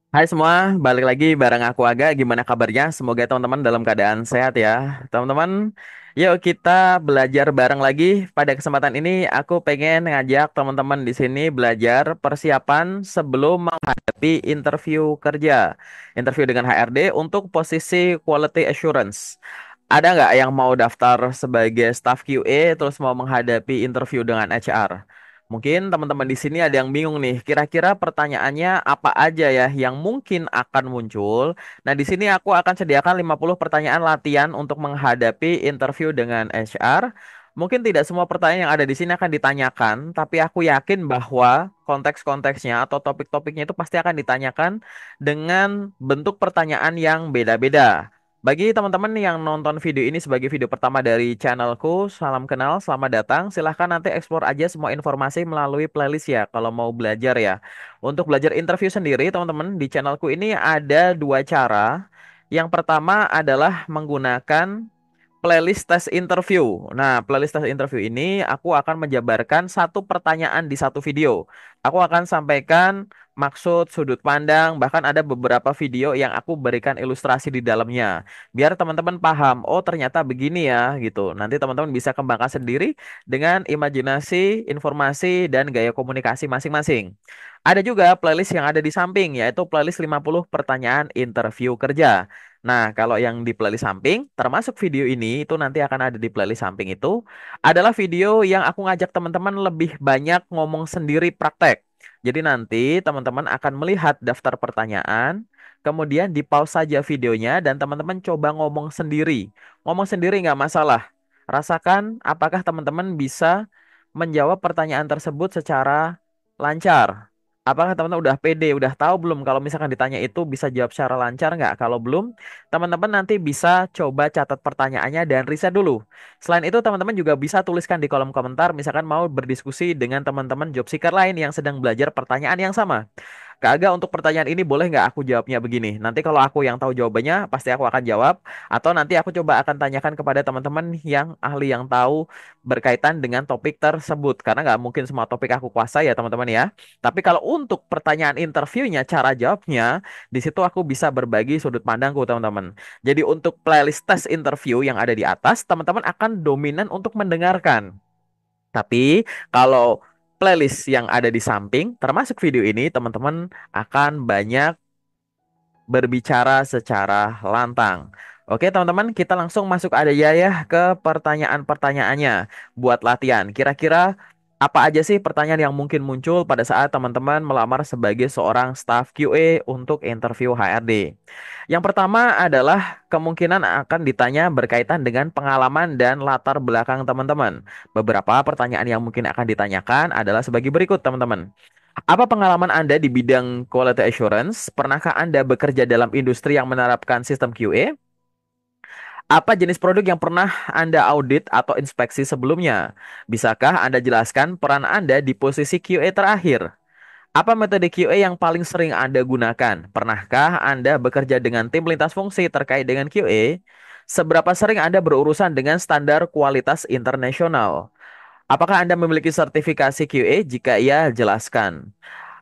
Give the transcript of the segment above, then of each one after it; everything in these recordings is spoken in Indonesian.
Hai semua, balik lagi bareng aku Aga. Gimana kabarnya? Semoga teman-teman dalam keadaan sehat ya. Teman-teman, yuk kita belajar bareng lagi. Pada kesempatan ini aku pengen ngajak teman-teman di sini belajar persiapan sebelum menghadapi interview kerja. Interview dengan HRD untuk posisi Quality Assurance. Ada nggak yang mau daftar sebagai staff QA terus mau menghadapi interview dengan HR? Mungkin teman-teman di sini ada yang bingung nih, kira-kira pertanyaannya apa aja ya yang mungkin akan muncul. Nah, di sini aku akan sediakan 50 pertanyaan latihan untuk menghadapi interview dengan HR. Mungkin tidak semua pertanyaan yang ada di sini akan ditanyakan, tapi aku yakin bahwa konteks-konteksnya atau topik-topiknya itu pasti akan ditanyakan dengan bentuk pertanyaan yang beda-beda. Bagi teman-teman yang nonton video ini sebagai video pertama dari channelku, salam kenal, selamat datang. Silahkan nanti explore aja semua informasi melalui playlist ya, kalau mau belajar ya. Untuk belajar interview sendiri, teman-teman, di channelku ini ada dua cara. Yang pertama adalah menggunakan playlist tes interview. Nah, playlist tes interview ini aku akan menjabarkan satu pertanyaan di satu video. Aku akan sampaikan maksud, sudut pandang, bahkan ada beberapa video yang aku berikan ilustrasi di dalamnya. Biar teman-teman paham, oh ternyata begini ya gitu. Nanti teman-teman bisa kembangkan sendiri dengan imajinasi, informasi, dan gaya komunikasi masing-masing. Ada juga playlist yang ada di samping, yaitu playlist 50 pertanyaan interview kerja. Nah, kalau yang di playlist samping, termasuk video ini, itu nanti akan ada di playlist samping itu, adalah video yang aku ngajak teman-teman lebih banyak ngomong sendiri praktek. Jadi nanti teman-teman akan melihat daftar pertanyaan, kemudian di pause saja videonya, dan teman-teman coba ngomong sendiri. Ngomong sendiri nggak masalah. Rasakan apakah teman-teman bisa menjawab pertanyaan tersebut secara lancar. Apakah teman-teman udah pede, udah tahu belum kalau misalkan ditanya itu bisa jawab secara lancar nggak? Kalau belum, teman-teman nanti bisa coba catat pertanyaannya dan riset dulu. Selain itu, teman-teman juga bisa tuliskan di kolom komentar, misalkan mau berdiskusi dengan teman-teman job seeker lain yang sedang belajar pertanyaan yang sama. Kak Aga, untuk pertanyaan ini boleh nggak aku jawabnya begini? Nanti kalau aku yang tahu jawabannya, pasti aku akan jawab. Atau nanti aku coba akan tanyakan kepada teman-teman yang ahli yang tahu berkaitan dengan topik tersebut. Karena nggak mungkin semua topik aku kuasai ya teman-teman ya. Tapi kalau untuk pertanyaan interviewnya, cara jawabnya, di situ aku bisa berbagi sudut pandangku teman-teman. Jadi untuk playlist tes interview yang ada di atas, teman-teman akan dominan untuk mendengarkan. Tapi kalau playlist yang ada di samping, termasuk video ini, teman-teman akan banyak berbicara secara lantang. Oke, teman-teman, kita langsung masuk aja ya ke pertanyaan-pertanyaannya buat latihan. Kira-kira apa aja sih pertanyaan yang mungkin muncul pada saat teman-teman melamar sebagai seorang staff QA untuk interview HRD? Yang pertama adalah kemungkinan akan ditanya berkaitan dengan pengalaman dan latar belakang teman-teman. Beberapa pertanyaan yang mungkin akan ditanyakan adalah sebagai berikut, teman-teman. Apa pengalaman Anda di bidang quality assurance? Pernahkah Anda bekerja dalam industri yang menerapkan sistem QA? Apa jenis produk yang pernah Anda audit atau inspeksi sebelumnya? Bisakah Anda jelaskan peran Anda di posisi QA terakhir? Apa metode QA yang paling sering Anda gunakan? Pernahkah Anda bekerja dengan tim lintas fungsi terkait dengan QA? Seberapa sering Anda berurusan dengan standar kualitas internasional? Apakah Anda memiliki sertifikasi QA? Jika iya, jelaskan.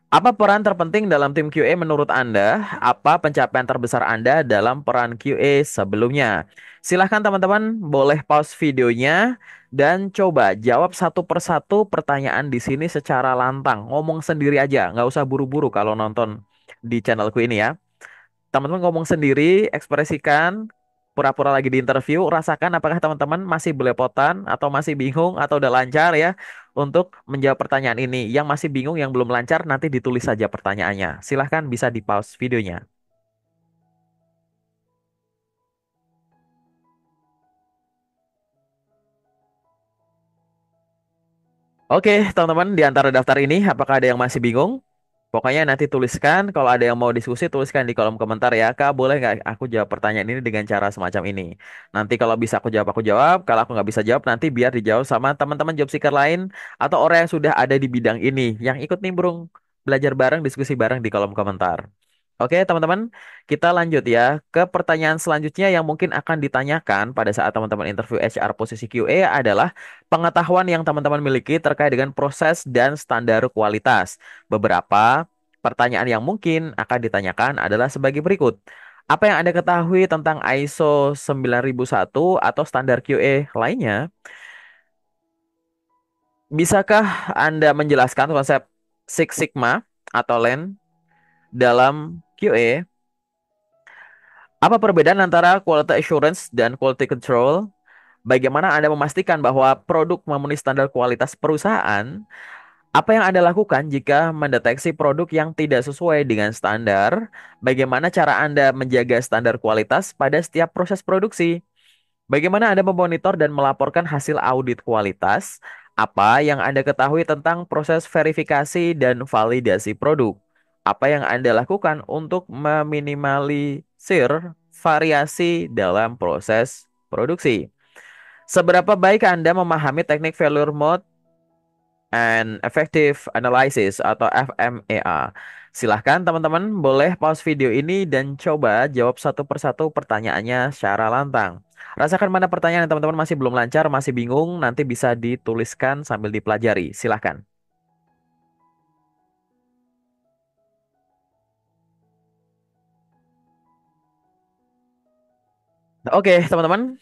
Apa peran terpenting dalam tim QA menurut Anda? Apa pencapaian terbesar Anda dalam peran QA sebelumnya? Silahkan teman-teman boleh pause videonya dan coba jawab satu persatu pertanyaan di sini secara lantang. Ngomong sendiri aja, nggak usah buru-buru kalau nonton di channelku ini ya. Teman-teman ngomong sendiri, ekspresikan, pura-pura lagi di interview, rasakan apakah teman-teman masih belepotan atau masih bingung atau udah lancar ya untuk menjawab pertanyaan ini. Yang masih bingung, yang belum lancar, nanti ditulis saja pertanyaannya. Silahkan bisa di pause videonya. Oke, teman-teman, di antara daftar ini, apakah ada yang masih bingung? Pokoknya nanti tuliskan, kalau ada yang mau diskusi, tuliskan di kolom komentar ya. Kak, boleh nggak aku jawab pertanyaan ini dengan cara semacam ini? Nanti kalau bisa aku jawab, aku jawab. Kalau aku nggak bisa jawab, nanti biar dijawab sama teman-teman job seeker lain atau orang yang sudah ada di bidang ini, yang ikut nimbrung, belajar bareng, diskusi bareng di kolom komentar. Oke, teman-teman, kita lanjut ya ke pertanyaan selanjutnya yang mungkin akan ditanyakan pada saat teman-teman interview HR posisi QA adalah pengetahuan yang teman-teman miliki terkait dengan proses dan standar kualitas. Beberapa Pertanyaan yang mungkin akan ditanyakan adalah sebagai berikut. Apa yang Anda ketahui tentang ISO 9001 atau standar QA lainnya? Bisakah Anda menjelaskan konsep Six Sigma atau Lean dalam QA? Apa perbedaan antara quality assurance dan quality control? Bagaimana Anda memastikan bahwa produk memenuhi standar kualitas perusahaan? Apa yang Anda lakukan jika mendeteksi produk yang tidak sesuai dengan standar? Bagaimana cara Anda menjaga standar kualitas pada setiap proses produksi? Bagaimana Anda memonitor dan melaporkan hasil audit kualitas? Apa yang Anda ketahui tentang proses verifikasi dan validasi produk? Apa yang Anda lakukan untuk meminimalisir variasi dalam proses produksi? Seberapa baik Anda memahami teknik failure mode and Effective Analysis atau FMEA? Silahkan teman-teman boleh pause video ini dan coba jawab satu persatu pertanyaannya secara lantang. Rasakan mana pertanyaan yang teman-teman masih belum lancar, masih bingung, nanti bisa dituliskan sambil dipelajari. Silahkan. Oke, teman-teman,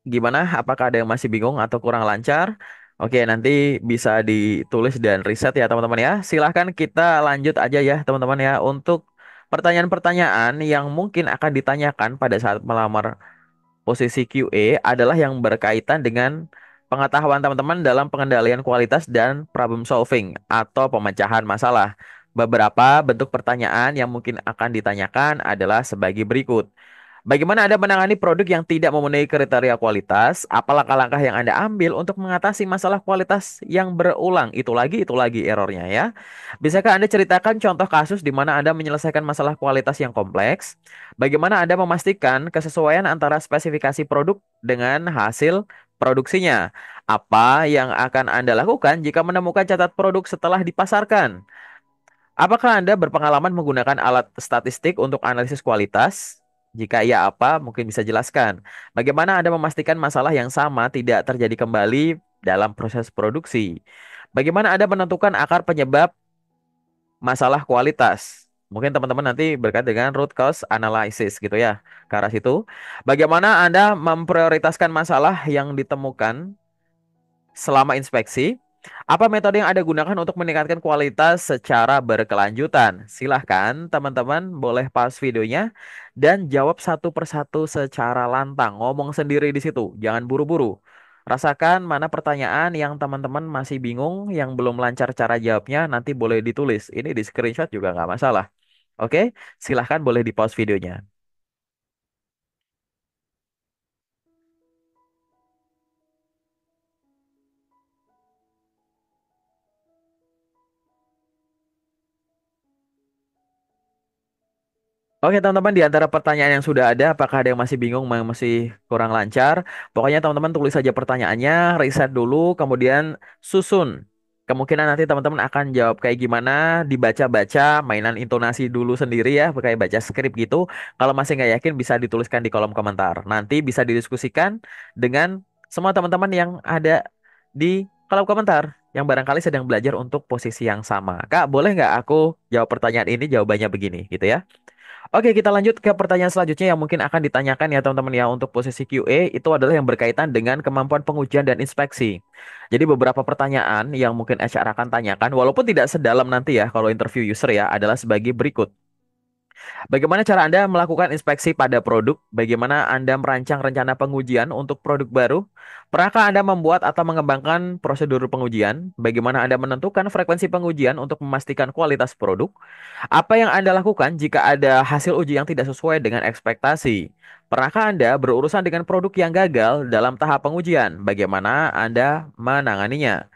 gimana? Apakah ada yang masih bingung atau kurang lancar? Oke, nanti bisa ditulis dan riset ya teman-teman ya. Silahkan kita lanjut aja ya teman-teman ya. Untuk pertanyaan-pertanyaan yang mungkin akan ditanyakan pada saat melamar posisi QA adalah yang berkaitan dengan pengetahuan teman-teman dalam pengendalian kualitas dan problem solving atau pemecahan masalah. Beberapa bentuk pertanyaan yang mungkin akan ditanyakan adalah sebagai berikut. Bagaimana Anda menangani produk yang tidak memenuhi kriteria kualitas? Apa langkah-langkah yang Anda ambil untuk mengatasi masalah kualitas yang berulang? Itu lagi errornya ya. Bisakah Anda ceritakan contoh kasus di mana Anda menyelesaikan masalah kualitas yang kompleks? Bagaimana Anda memastikan kesesuaian antara spesifikasi produk dengan hasil produksinya? Apa yang akan Anda lakukan jika menemukan catat produk setelah dipasarkan? Apakah Anda berpengalaman menggunakan alat statistik untuk analisis kualitas? Jika iya, apa? Mungkin bisa jelaskan. Bagaimana Anda memastikan masalah yang sama tidak terjadi kembali dalam proses produksi? Bagaimana Anda menentukan akar penyebab masalah kualitas? Mungkin teman-teman nanti berkait dengan root cause analysis gitu ya, ke arah situ. Bagaimana Anda memprioritaskan masalah yang ditemukan selama inspeksi? Apa metode yang Anda gunakan untuk meningkatkan kualitas secara berkelanjutan? Silahkan teman-teman boleh pause videonya dan jawab satu persatu secara lantang. Ngomong sendiri di situ, jangan buru-buru. Rasakan mana pertanyaan yang teman-teman masih bingung, yang belum lancar cara jawabnya, nanti boleh ditulis. Ini di screenshot juga nggak masalah. Oke, silahkan boleh di pause videonya. Oke teman-teman, di antara pertanyaan yang sudah ada, apakah ada yang masih bingung, yang masih kurang lancar? Pokoknya teman-teman tulis saja pertanyaannya, riset dulu, kemudian susun. Kemungkinan nanti teman-teman akan jawab kayak gimana, dibaca-baca, mainan intonasi dulu sendiri ya, kayak baca skrip gitu. Kalau masih nggak yakin bisa dituliskan di kolom komentar. Nanti bisa didiskusikan dengan semua teman-teman yang ada di kolom komentar, yang barangkali sedang belajar untuk posisi yang sama. Kak, boleh nggak aku jawab pertanyaan ini, jawabannya begini gitu ya? Oke, kita lanjut ke pertanyaan selanjutnya yang mungkin akan ditanyakan ya teman-teman ya untuk posisi QA itu adalah yang berkaitan dengan kemampuan pengujian dan inspeksi. Jadi beberapa pertanyaan yang mungkin HR akan tanyakan walaupun tidak sedalam nanti ya kalau interview user ya adalah sebagai berikut. Bagaimana cara Anda melakukan inspeksi pada produk? Bagaimana Anda merancang rencana pengujian untuk produk baru? Pernahkah Anda membuat atau mengembangkan prosedur pengujian? Bagaimana Anda menentukan frekuensi pengujian untuk memastikan kualitas produk? Apa yang Anda lakukan jika ada hasil uji yang tidak sesuai dengan ekspektasi? Pernahkah Anda berurusan dengan produk yang gagal dalam tahap pengujian? Bagaimana Anda menanganinya?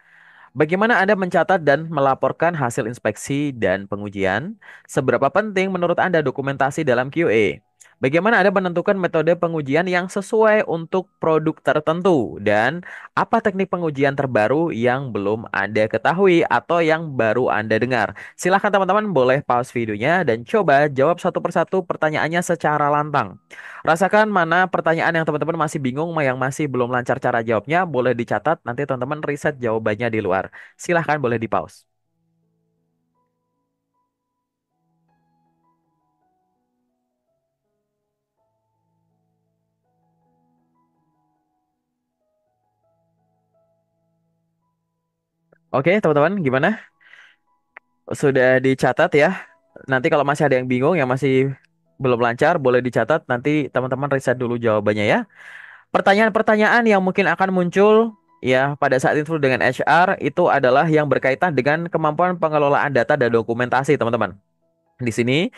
Bagaimana Anda mencatat dan melaporkan hasil inspeksi dan pengujian? Seberapa penting menurut Anda dokumentasi dalam QA? Bagaimana Anda menentukan metode pengujian yang sesuai untuk produk tertentu? Dan apa teknik pengujian terbaru yang belum Anda ketahui atau yang baru Anda dengar? Silahkan teman-teman boleh pause videonya dan coba jawab satu persatu pertanyaannya secara lantang. Rasakan mana pertanyaan yang teman-teman masih bingung, yang masih belum lancar cara jawabnya, boleh dicatat. Nanti teman-teman riset jawabannya di luar. Silahkan boleh di pause. Oke, teman-teman, gimana? Sudah dicatat ya? Nanti kalau masih ada yang bingung, yang masih belum lancar, boleh dicatat. Nanti teman-teman riset dulu jawabannya ya. Pertanyaan-pertanyaan yang mungkin akan muncul ya pada saat interview dengan HR itu adalah yang berkaitan dengan kemampuan pengelolaan data dan dokumentasi, teman-teman. Di sini,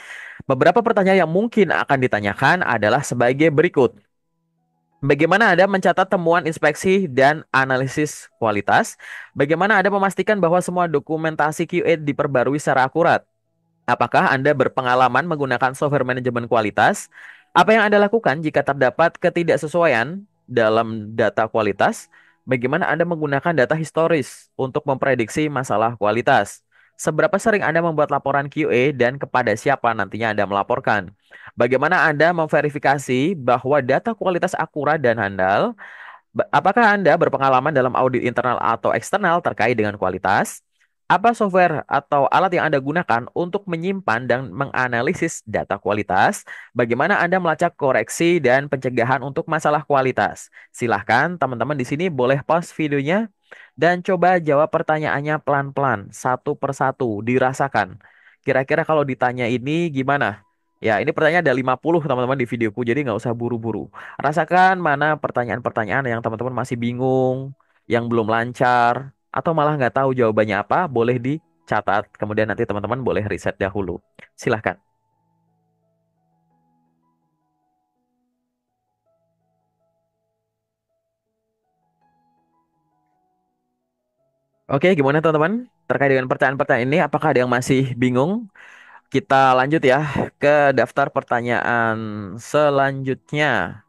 beberapa pertanyaan yang mungkin akan ditanyakan adalah sebagai berikut. Bagaimana Anda mencatat temuan inspeksi dan analisis kualitas? Bagaimana Anda memastikan bahwa semua dokumentasi QA diperbarui secara akurat? Apakah Anda berpengalaman menggunakan software manajemen kualitas? Apa yang Anda lakukan jika terdapat ketidaksesuaian dalam data kualitas? Bagaimana Anda menggunakan data historis untuk memprediksi masalah kualitas? Seberapa sering Anda membuat laporan QA dan kepada siapa nantinya Anda melaporkan? Bagaimana Anda memverifikasi bahwa data kualitas akurat dan handal? Apakah Anda berpengalaman dalam audit internal atau eksternal terkait dengan kualitas? Apa software atau alat yang Anda gunakan untuk menyimpan dan menganalisis data kualitas? Bagaimana Anda melacak koreksi dan pencegahan untuk masalah kualitas? Silahkan teman-teman di sini boleh pause videonya dan coba jawab pertanyaannya pelan-pelan, satu persatu, dirasakan. Kira-kira kalau ditanya ini gimana? Ya, ini pertanyaan ada 50 teman-teman di videoku, jadi nggak usah buru-buru. Rasakan mana pertanyaan-pertanyaan yang teman-teman masih bingung, yang belum lancar, atau malah nggak tahu jawabannya apa, boleh dicatat. Kemudian nanti teman-teman boleh riset dahulu. Silahkan. Oke, gimana teman-teman? Terkait dengan pertanyaan-pertanyaan ini, apakah ada yang masih bingung? Kita lanjut ya ke daftar pertanyaan selanjutnya.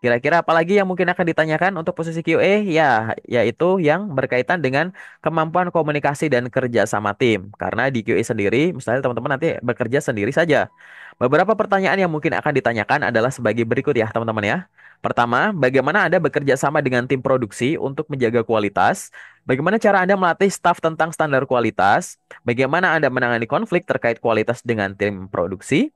Kira-kira apa lagi yang mungkin akan ditanyakan untuk posisi QA? Ya, yaitu yang berkaitan dengan kemampuan komunikasi dan kerja sama tim. Karena di QA sendiri, misalnya teman-teman nanti bekerja sendiri saja. Beberapa pertanyaan yang mungkin akan ditanyakan adalah sebagai berikut ya, teman-teman ya. Pertama, bagaimana Anda bekerja sama dengan tim produksi untuk menjaga kualitas? Bagaimana cara Anda melatih staf tentang standar kualitas? Bagaimana Anda menangani konflik terkait kualitas dengan tim produksi?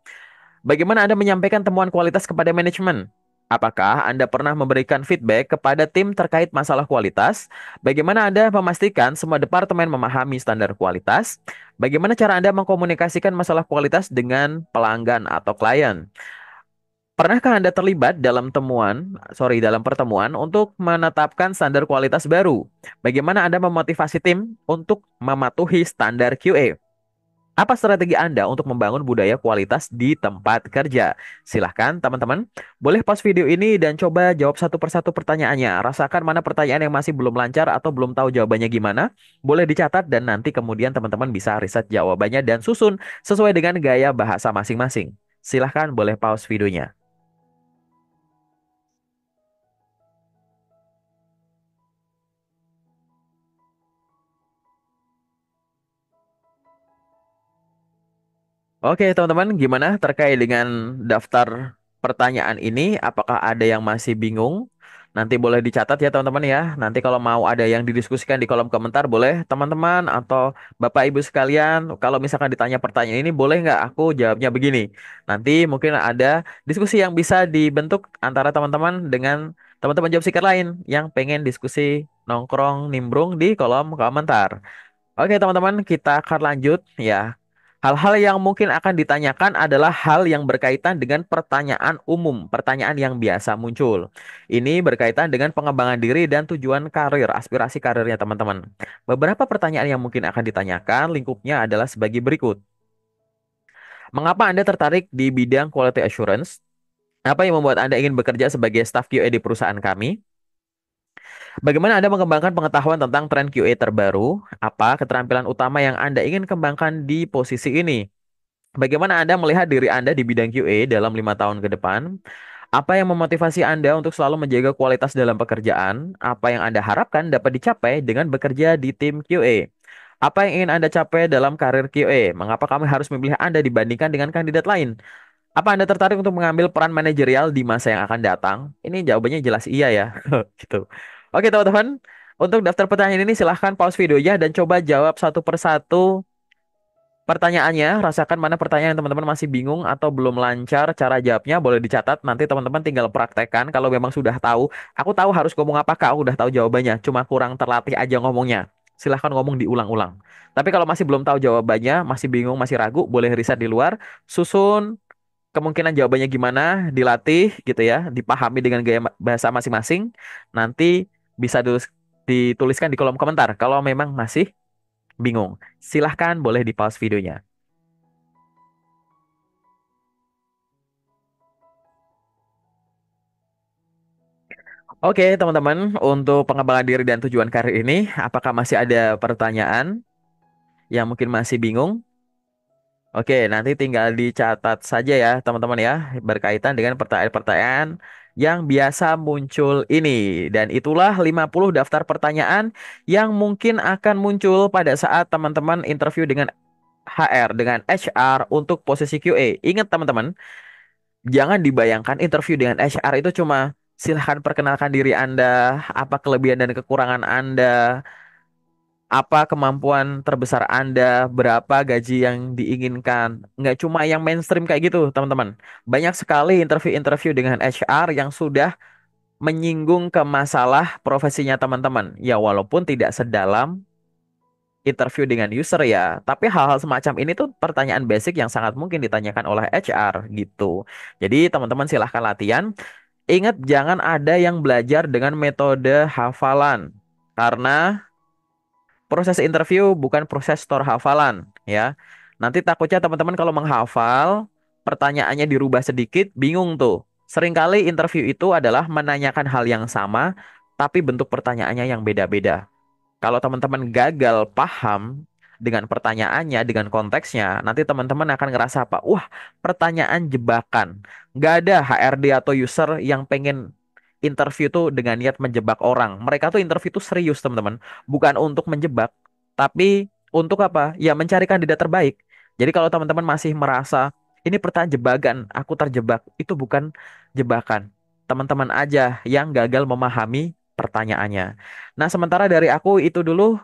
Bagaimana Anda menyampaikan temuan kualitas kepada manajemen? Apakah Anda pernah memberikan feedback kepada tim terkait masalah kualitas? Bagaimana Anda memastikan semua departemen memahami standar kualitas? Bagaimana cara Anda mengkomunikasikan masalah kualitas dengan pelanggan atau klien? Pernahkah Anda terlibat dalam pertemuan untuk menetapkan standar kualitas baru? Bagaimana Anda memotivasi tim untuk mematuhi standar QA? Apa strategi Anda untuk membangun budaya kualitas di tempat kerja? Silahkan teman-teman, boleh pause video ini dan coba jawab satu persatu pertanyaannya. Rasakan mana pertanyaan yang masih belum lancar atau belum tahu jawabannya gimana. Boleh dicatat dan nanti kemudian teman-teman bisa riset jawabannya dan susun sesuai dengan gaya bahasa masing-masing. Silahkan boleh pause videonya. Oke, teman-teman, gimana terkait dengan daftar pertanyaan ini? Apakah ada yang masih bingung? Nanti boleh dicatat ya, teman-teman ya. Nanti kalau mau ada yang didiskusikan di kolom komentar, boleh teman-teman atau Bapak Ibu sekalian, kalau misalkan ditanya pertanyaan ini, boleh nggak aku jawabnya begini? Nanti mungkin ada diskusi yang bisa dibentuk antara teman-teman dengan teman-teman job seeker lain yang pengen diskusi nongkrong nimbrung di kolom komentar. Oke, teman-teman, kita akan lanjut ya. Hal-hal yang mungkin akan ditanyakan adalah hal yang berkaitan dengan pertanyaan umum, pertanyaan yang biasa muncul. Ini berkaitan dengan pengembangan diri dan tujuan karir, aspirasi karirnya teman-teman. Beberapa pertanyaan yang mungkin akan ditanyakan lingkupnya adalah sebagai berikut. Mengapa Anda tertarik di bidang quality assurance? Apa yang membuat Anda ingin bekerja sebagai staf QA di perusahaan kami? Bagaimana Anda mengembangkan pengetahuan tentang tren QA terbaru? Apa keterampilan utama yang Anda ingin kembangkan di posisi ini? Bagaimana Anda melihat diri Anda di bidang QA dalam 5 tahun ke depan? Apa yang memotivasi Anda untuk selalu menjaga kualitas dalam pekerjaan? Apa yang Anda harapkan dapat dicapai dengan bekerja di tim QA? Apa yang ingin Anda capai dalam karir QA? Mengapa kami harus memilih Anda dibandingkan dengan kandidat lain? Apa Anda tertarik untuk mengambil peran manajerial di masa yang akan datang? Ini jawabannya jelas iya ya. Gitu. Oke teman-teman, untuk daftar pertanyaan ini silahkan pause videonya dan coba jawab satu persatu pertanyaannya. Rasakan mana pertanyaan yang teman-teman masih bingung atau belum lancar cara jawabnya. Boleh dicatat, nanti teman-teman tinggal praktekkan. Kalau memang sudah tahu, aku tahu harus ngomong apakah, aku udah tahu jawabannya. Cuma kurang terlatih aja ngomongnya. silahkan ngomong diulang-ulang. Tapi kalau masih belum tahu jawabannya, masih bingung, masih ragu, boleh riset di luar, susun kemungkinan jawabannya gimana, dilatih gitu ya, dipahami dengan gaya bahasa masing-masing. Nanti bisa dituliskan di kolom komentar kalau memang masih bingung. Silahkan boleh di pause videonya. Oke, teman-teman, untuk pengembangan diri dan tujuan karir ini, apakah masih ada pertanyaan yang mungkin masih bingung? Oke, nanti tinggal dicatat saja ya, teman-teman ya, berkaitan dengan pertanyaan-pertanyaan yang biasa muncul ini. Dan itulah 50 daftar pertanyaan yang mungkin akan muncul pada saat teman-teman interview dengan HR, dengan HR untuk posisi QA. Ingat teman-teman, jangan dibayangkan interview dengan HR itu cuma silahkan perkenalkan diri Anda, apa kelebihan dan kekurangan Anda, apa kemampuan terbesar Anda, berapa gaji yang diinginkan. Nggak cuma yang mainstream kayak gitu, teman-teman. Banyak sekali interview-interview dengan HR yang sudah menyinggung ke masalah profesinya teman-teman. Ya, walaupun tidak sedalam interview dengan user ya, tapi hal-hal semacam ini tuh pertanyaan basic yang sangat mungkin ditanyakan oleh HR gitu. Jadi, teman-teman silahkan latihan. Ingat, jangan ada yang belajar dengan metode hafalan. Karena proses interview bukan proses store hafalan ya. Nanti takutnya teman-teman kalau menghafal, pertanyaannya dirubah sedikit, bingung tuh. Seringkali interview itu adalah menanyakan hal yang sama, tapi bentuk pertanyaannya yang beda-beda. Kalau teman-teman gagal paham dengan pertanyaannya, dengan konteksnya, nanti teman-teman akan ngerasa apa? Wah, pertanyaan jebakan. Nggak ada HRD atau user yang pengen interview tuh dengan niat menjebak orang. Mereka tuh interview tuh serius, teman-teman. Bukan untuk menjebak, tapi untuk apa? Ya, mencari kandidat terbaik. Jadi kalau teman-teman masih merasa ini pertanyaan jebakan, aku terjebak, itu bukan jebakan. Teman-teman aja yang gagal memahami pertanyaannya. Nah, sementara dari aku itu dulu.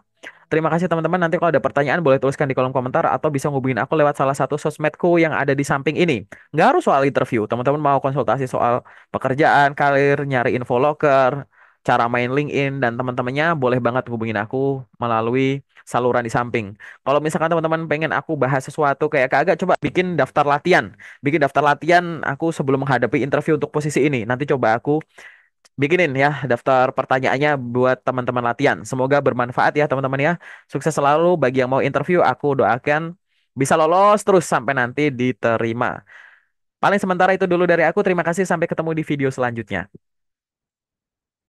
Terima kasih teman-teman. Nanti kalau ada pertanyaan boleh tuliskan di kolom komentar atau bisa ngubungin aku lewat salah satu sosmedku yang ada di samping ini. Nggak harus soal interview. Teman-teman mau konsultasi soal pekerjaan, karir, nyari info loker, cara main LinkedIn, dan teman-temannya boleh banget hubungin aku melalui saluran di samping. Kalau misalkan teman-teman pengen aku bahas sesuatu kayak kagak, coba bikin daftar latihan. Bikin daftar latihan aku sebelum menghadapi interview untuk posisi ini. Nanti coba aku bikinin ya daftar pertanyaannya buat teman-teman latihan. Semoga bermanfaat ya teman-teman ya. Sukses selalu bagi yang mau interview. Aku doakan bisa lolos terus sampai nanti diterima. Paling sementara itu dulu dari aku. Terima kasih. Sampai ketemu di video selanjutnya.